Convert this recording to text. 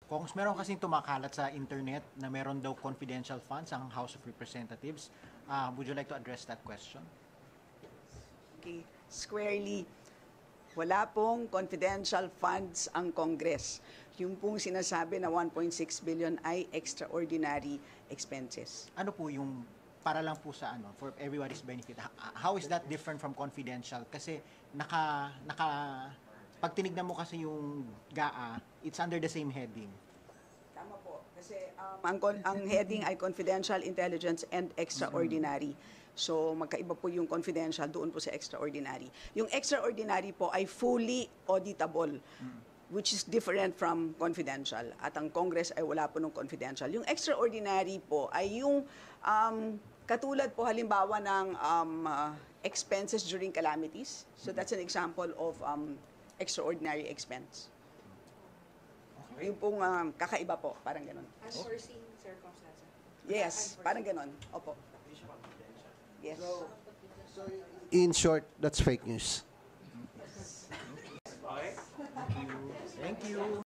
Kung meron kasing tumakalat sa internet na meron daw confidential funds ang House of Representatives, would you like to address that question? Okay, squarely, wala pong confidential funds ang Congress. Yung pong sinasabi na 1.6 billion ay extraordinary expenses. Ano po yung para lang po sa ano, for everybody's benefit, how is that different from confidential? Kasi pag tinignan mo kasi yung GAA, it's under the same heading. Tama po. Kasi ang heading ay confidential, intelligence, and extraordinary. So magkaiba po yung confidential doon po sa extraordinary. Yung extraordinary po ay fully auditable, which is different from confidential. At ang Congress ay wala po ng confidential. Yung extraordinary po ay yung katulad po halimbawa ng expenses during calamities. So that's an example of extraordinary expense. Okay. Yung pong kakaiba po, parang ganon. Unforeseen circumstances. Yes, parang ganon. Opo. Yes. In short, that's fake news. Thank you.